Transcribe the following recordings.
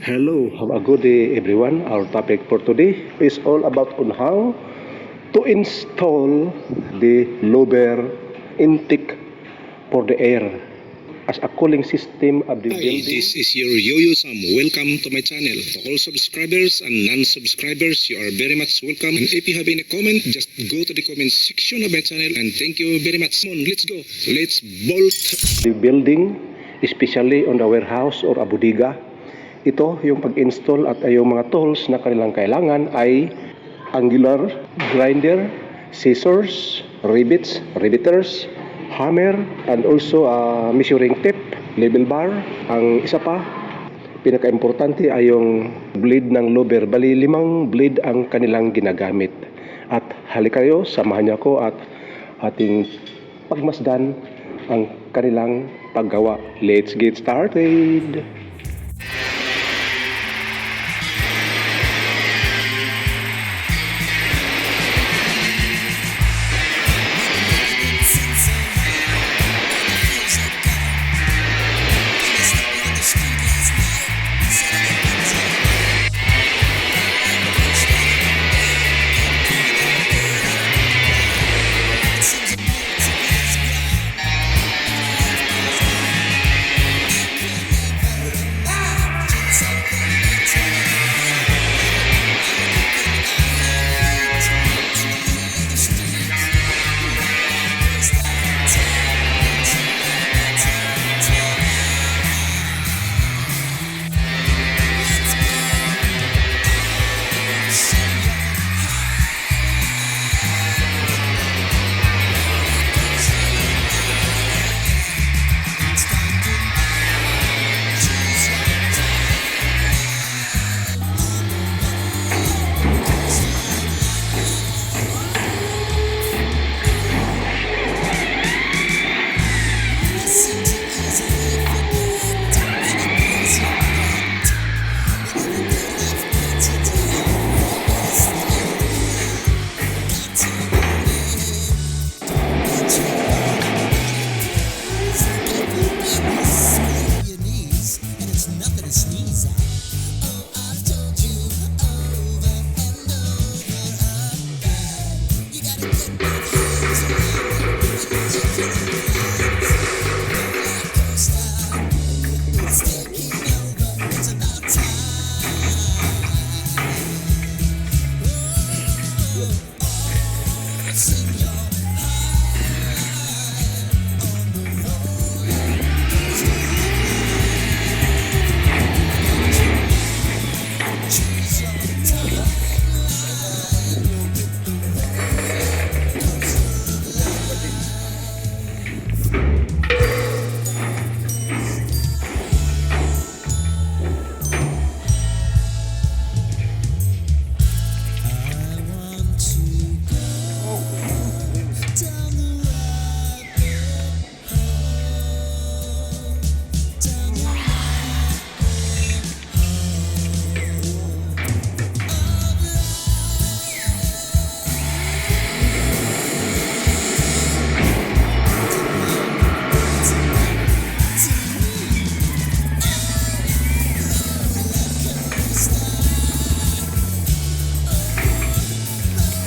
Hello, have a good day everyone. Our topic for today is all about on how to install the Louver intake for the air as a cooling system of the Hi, building. this is your Yuyo Sam. Welcome to my channel. To all subscribers and non-subscribers, you are very much welcome. And if you have any comment, just go to the comment section of my channel. And thank you very much. Come on, let's go. Let's bolt. The building, especially on the warehouse or a bodega. Ito yung pag-install at yung mga tools na kanilang kailangan ay angular grinder, scissors, riveters, hammer, and also measuring tape, level bar. Ang isa pa, pinaka-importante ay yung blade ng Louver. Bali, 5 blade ang kanilang ginagamit. At halika kayo, samahan niyo ako at ating pagmasdan ang kanilang paggawa. Let's get started!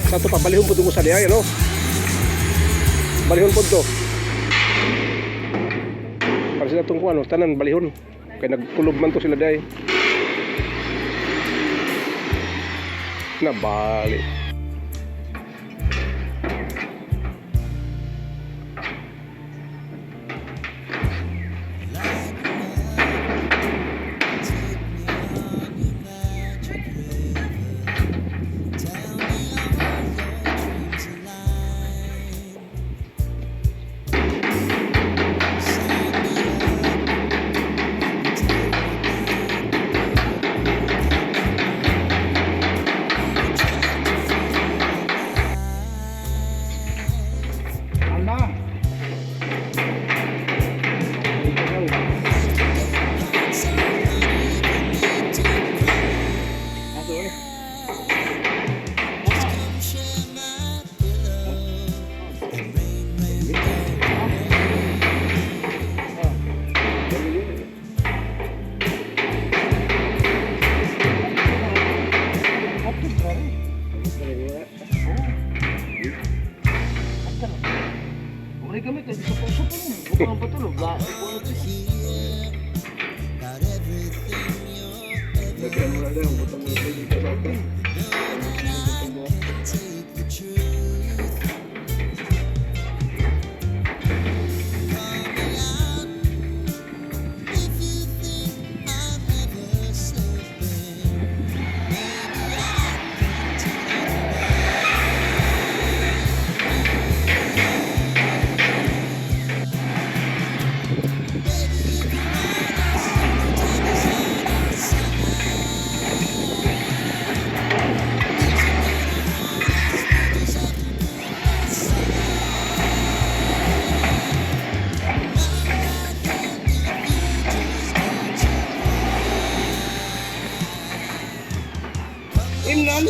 Sa ito pa, balihon po ito mo sa liay, ano? Balihon po ito. Para sila itong ano, tanan, balihon. Kaya nagkulob man to sila day. Nabali. Imnan.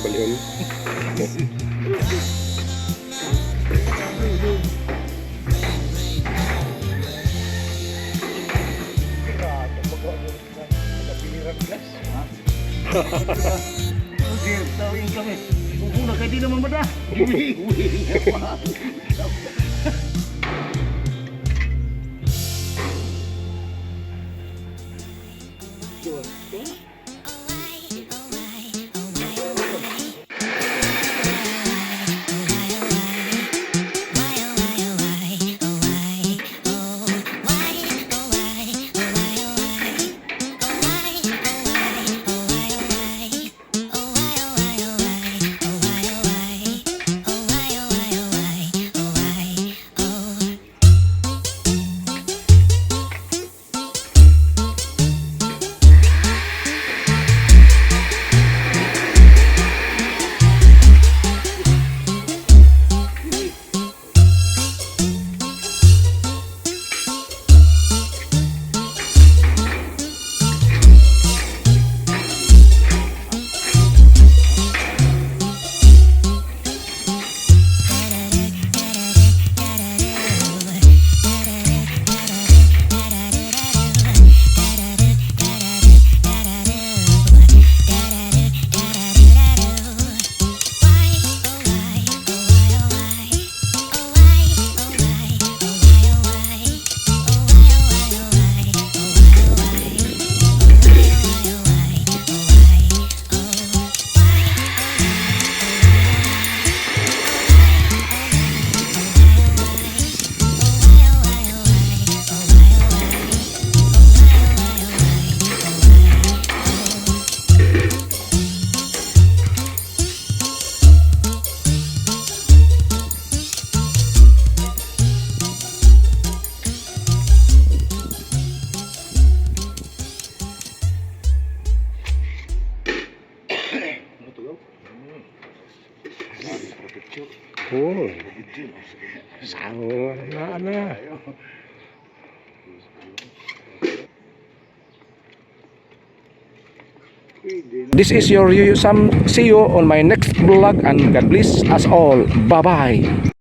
Balion. Okay, tawin kami. Kung na kayo di naman ba na? Uwi. Oh. Sama na. This is your Yuyo Sam. See you on my next vlog and God bless us all. Bye-bye.